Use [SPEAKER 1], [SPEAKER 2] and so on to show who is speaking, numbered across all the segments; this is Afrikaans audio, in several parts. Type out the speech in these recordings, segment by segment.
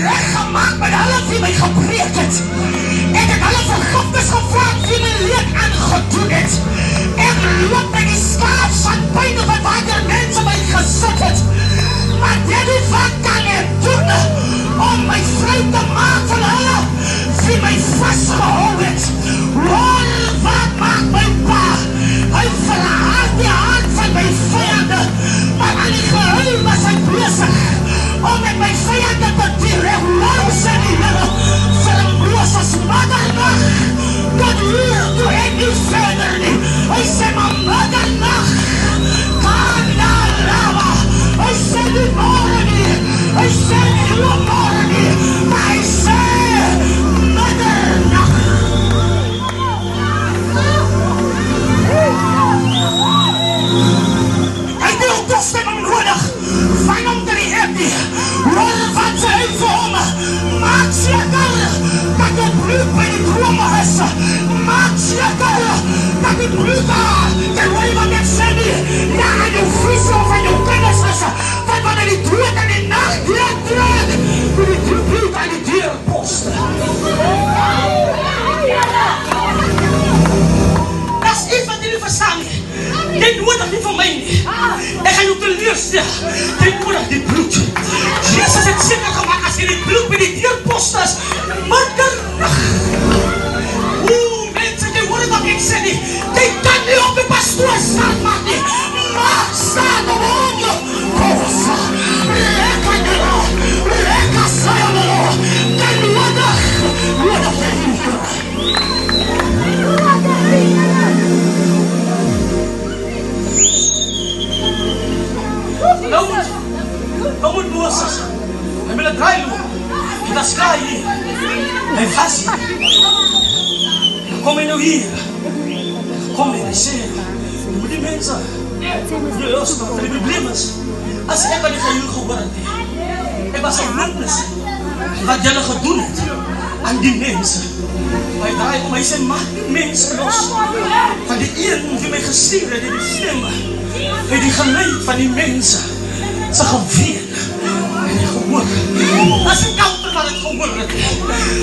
[SPEAKER 1] reg gemaak met hulle wie my gebreek het. Ek het hulle vergifnis gevraag wie my leed aangedoen het. Ek loop by die skaars van pyn wat water mense my gesit het. Maar dit wat kan ek doen om my vry te maak van hulle wie my vastgehou het. Wat maak my pa? Hy verhaard die hart van my vijande, maar aan die geheim was hy bezig om met my vijande te deel. En waarom sê die Here vir Moses middernacht tot hier toe en nie verder nie. Hy sê maar middernacht kan na Rama. Hy sê nie morgen nie, hy sê nie morgen nie, maar hy sê middernacht. Hy het nie toestemming nodig van hom te die hernie. Hoor wat sy uit vir hom. Maak seker dat die bloed by die drome is. Maak seker dat die bloed daar, die hoor wat ek sê nie, ja, aan jou vriese of aan jou kinders is. Want wanneer die dood in die nacht deurtrek, moet die bloed aan die deurposte. Dat is iets wat jullie verstaan nie. Dit nodig nie van my nie. Ek gaan jou teleurstel. Dit nodig die bloed. Jesus het seker gemaak as jy die bloed by die deurpost is. Middernacht. Mense, jy hoor wat ek sê nie. Jy kan nie op die pastoor staan maak nie. Maak staan op hom. Kosa. Lekker nero. Lekker sayonero. Dit nodig. Nodig jy nie. Nou moet Moses, hy wil het draai loop, en dat skaai hier, hy vast hier. Kom hy nou hier, kom hy sê, jy moet die mense, jy losmaak, dat die probleem is, as ek aan die geheer gehoor het, ek was een witness, wat jylle gedoen het, aan die mense. Hy draai om, hy sê, maak die mense los, van die een wie my gestuur het, die stemme, hy die geluid van die mense, sy geween, en die gehoor. Dat is die kanter wat het gehoor het.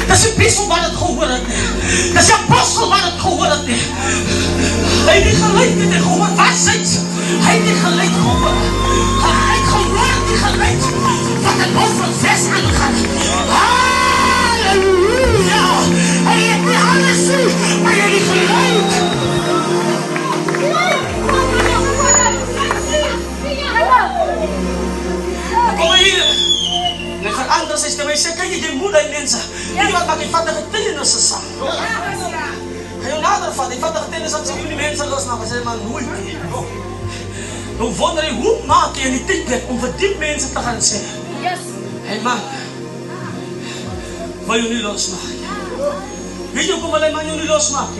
[SPEAKER 1] Dat is die biesel wat het gehoor het. Dat is die apostel wat het gehoor het. Hy die geluid het die gehoor. Wat sê sy? Hy die geluid gehoor. Hy het gehoor die geluid wat het boven vers aangaan. Halleluja! Hy het nie alles sê, maar hy die geluid. Kom hier, en ek gaan anders is, en hy sê, kijk jy moed die mense, nie wat maak, hy vat die getuienisse saam. Ga jou nader vat, hy vat die getuienisse saam, sê die mense losmaak, hy sê, maar nooit nie. Nou wonder hy, hoe maak jy in die tydplek, om vir die mense te gaan sê, hey man, wil jy nie losmaak? Weet jy hoekom hulle man jy nie losmaak?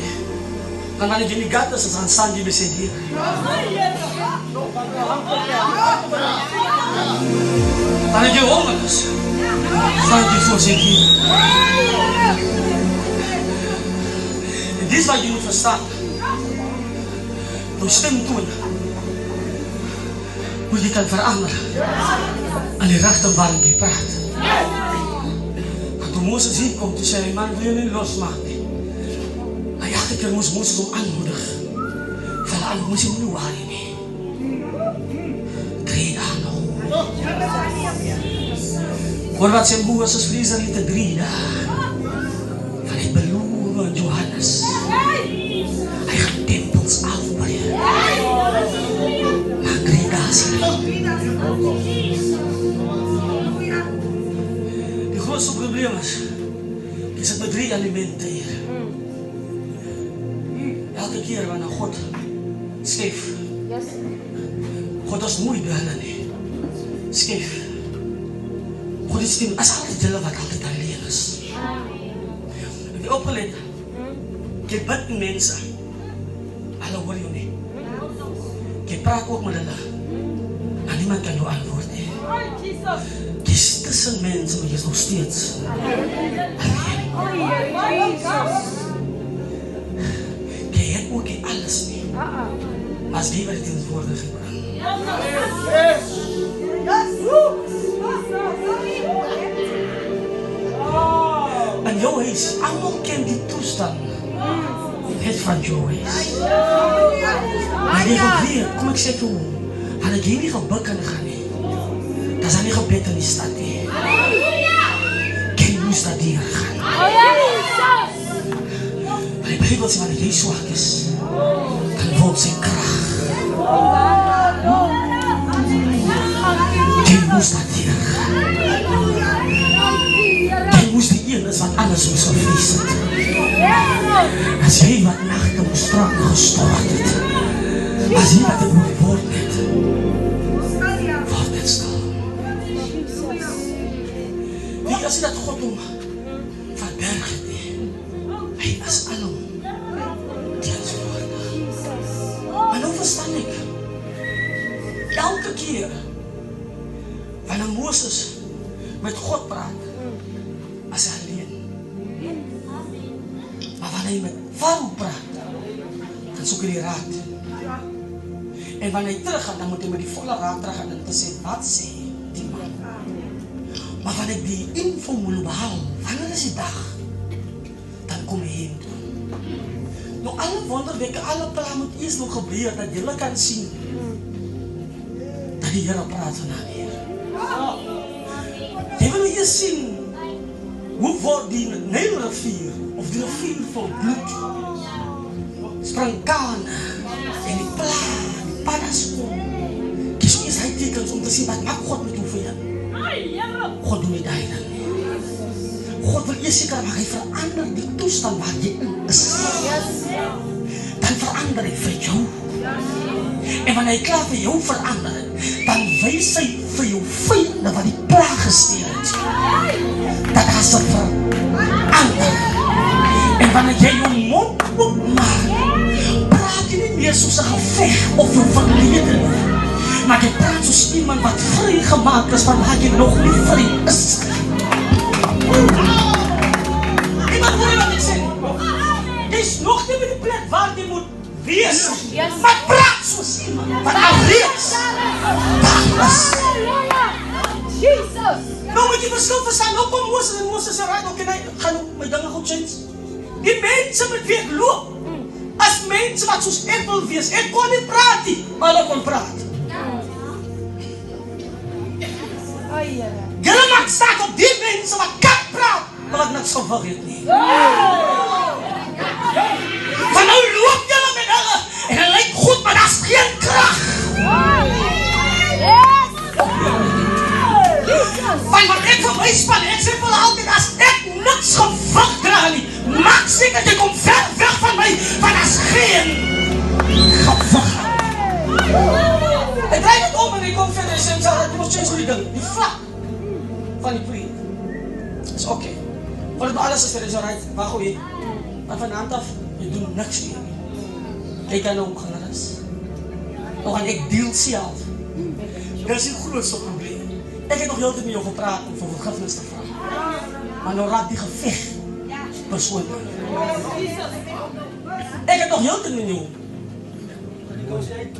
[SPEAKER 1] Dan wanneer jy nie gat is, dan staan jy besê hier. Dan het jy honger is, dan jy voorzien hier. En dit is wat jy moet verstaan. Jou stem toon, hoe jy kan verander aan die richting waarin jy praat. Want toe Moses hier kom, toe sê hy, man, wil jy nie losmaak nie. Hy elke keer moes Moses om aanmoedig. Val aan, moes jy nie waarin nie. Drie dagen nog. Hoor wat sê Moses vlees er liete 3 dagen. Van die belowe Johannes. Hy gaan tempels afbreek. Maar 3 dagen. Die grootste probleem is, jy sit met 3 elemente hier. Elke keer wanneer God skef, God is mooi by hulle nie. Skef. God is stem, as altyd julle wat altyd alleen is. Heb jy opgelet? Jy bid mense. Hulle hoor jou nie. Jy praat ook met hulle. En niemand kan jou antwoord nie. Jy is tussen mense, maar jy is nog steeds alleen. Jy het ook nie alles nie. Maar as die wat die teenswoordiging bring. jou huis, almal ken die toestand het van jou huis. Maar jy gaan weet, kom ek sê toe, had ek hier nie gebuk kan gaan nie, dat is nie gebed in die stad nie. Jy moes dat hier gaan. Maar die Bijbel sê, wanneer jy swak is, dan word sy krag. Jy moes dat hier gaan. Jy moes die een is wat alles moes gevrees het. As jy wat nachte moes strak gestort het, as jy wat het moet word het, word het stil. Wie as jy dat God om verberg het nie, hy is alom teenswoordig. Maar nou verstaan ek, elke keer wanneer Moses met God praat, as hy alleen. Maar wanneer hy met Farao praat, dan soek hy die raad. En wanneer hy terug gaan, dan moet hy met die volle raad terug gaan en te sê, wat sê die man? Maar wanneer ek die info moet behaal, wanneer is die dag? Dan kom hy heen toe. Nou alle wonderwerke, alle plan moet eers nog gebeur, dat julle kan sien, dat die Here praat vanaf hier. Jy wil eers sien, hoe word die Nijlrivier, of die rivier vol bloed, sprankane, en die plaag, die paddas kom. Kies ook eens hy tekens om te sien, wat maak God met jou vir jou? God doen nie die dan nie. God wil eers seker maak, hy verander die toestand waar jy in is. Dan verander hy vir jou. En wanneer hy klaar vir jou verander, dan wys hy vir jou vyande wat die plaag gesteer het, dat hy se verander. En wanneer jy jou mond oopmaak, praat jy nie meer soos 'n geveg of 'n verlede, maar jy praat soos iemand wat vry gemaak is van waar jy nog nie vry is. Iemand hoor wat ek sê? Jy is nog nie by die plek waar jy moet wees, maar praat soos iemand wat alreeds daar is. Nou moet jy verskil verstaan, nou kom Moses en Moses sê, right, okay, gaan nou my dinge goed change. Die mense met wie ek loop, as mense wat soos ek wil wees, ek kon nie praat nie, maar hulle kon praat. Julle maak staat op die mense wat kan praat, wil ek niks van weet nie. Van nou loop julle met hulle, en hulle lyk goed, maar daar is geen krag. Want wat ek van my span, ek sê vir hulle altyd, as ek niks gewig dra nie, maak seker jy kom ver weg van my, want daar is geen gewig. Ek draai dit om en ek kom verder en sê, jy moet change die ding, die vlak van die preek. Is oké. Voordat alles is, is alright, wacht hoe jy. Maar vanavond af, jy doen niks meer. Jy kan nou gaan alles. Nou gaan ek deel self. Dit is die grootste probleem. Ek het nog heel tijd met jou gepraat om vir vergifnis te vraag. Maar nou raak die geveg persoonlijk. Ek het nog heel tijd met jou.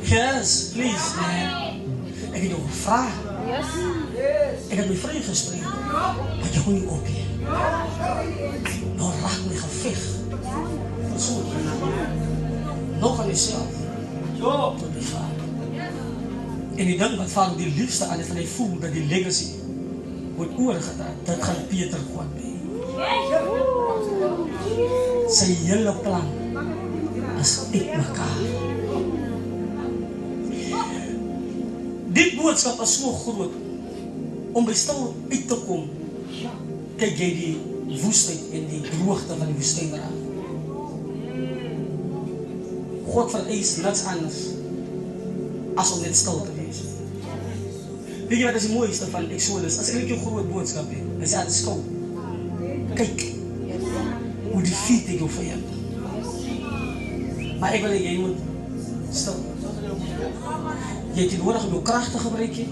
[SPEAKER 1] Yes, please. Ek het jou gevraagd. Ek het my vrij gesprek. Maar jy kon nie opgeen. Nou raak my geveg persoonlijk. Nog aan jezelf. Tot die vader. En die ding wat vader die liefste aan is, dat hy voel dat die legacy wordt oorgedaan, dat gaan Peter God bij. Sy hele plan is uit mekaar. Die boodskap is so groot, om by stil uit te kom, kyk jy die woestheid en die droogte van die woestijn raak. God vereis niks anders, as om net stil te wees. Weet jy wat is die mooiste van Exodus? As ek jou groot boodskap het, dan sê dit stil. Kyk, hoe die feet ek jou vijand. Maar ek wil jy moet stil. Jy het nodig om jou kracht te gebruik. Jy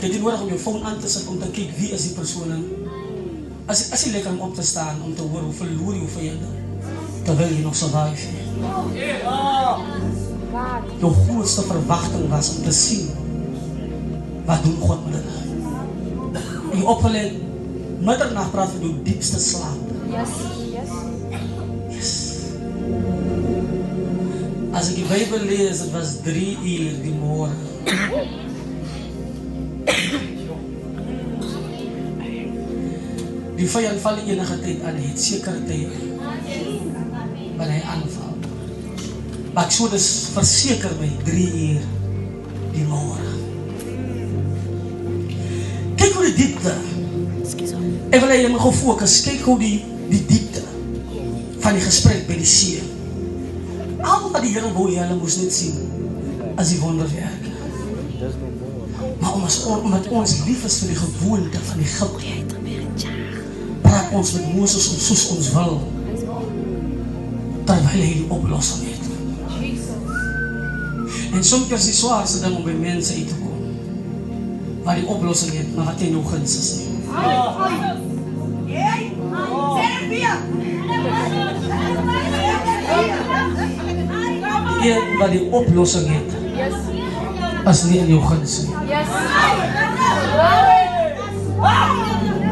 [SPEAKER 1] het nodig om jou phone aan te sit om te kyk wie is die persoon. As jy lekker om op te staan, om te hoor hoe verloor jou vijand, terwyl jy nog survive. Jou grootste verwachting was om te sien wat doen God met hulle. En jy opgeleid middernacht praat van jou diepste slaap.
[SPEAKER 2] Yes. Yes.
[SPEAKER 1] Yes. As ek die Bybel lees, het was 3 uur die môre. Die vyand val enige tyd aan, het sekere tyd wanneer hy aanval. Maar ek so dus verseker my 3 uur die môre. Kyk hoe die diepte. Ek wil jy my gou fokus, kyk hoe die diepte van die gesprek by die see. Al wat die Here wou hê, hulle moes net sien as die wonderwerk. Maar omdat ons lief is vir die gewoonte van die Egypte, praat ons met Moses om soos ons wil, terwyl hy die oplossing het. En soms is die swaarste ding om by mense uit te kom, waar die oplossing het, maar wat jy nog guns is nie. Een wat die oplossing het, as nie in jou guns nie.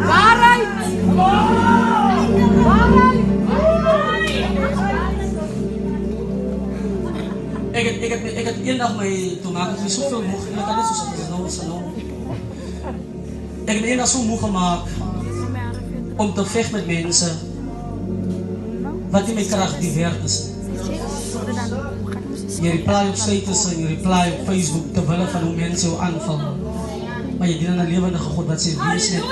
[SPEAKER 2] Waarheid!
[SPEAKER 1] Ek het eendag my, toe maak ek my soveel moeg, en ek kan net soos ek is nou, salon. Ek het eendag so moeg gemaakt, om te vecht met mense, wat nie my kracht die werd is. Jy reply op status en jy reply op Facebook, terwille van hoe mense jou aanval. Maar jy dien aan 'n lewendige God wat sê, wees net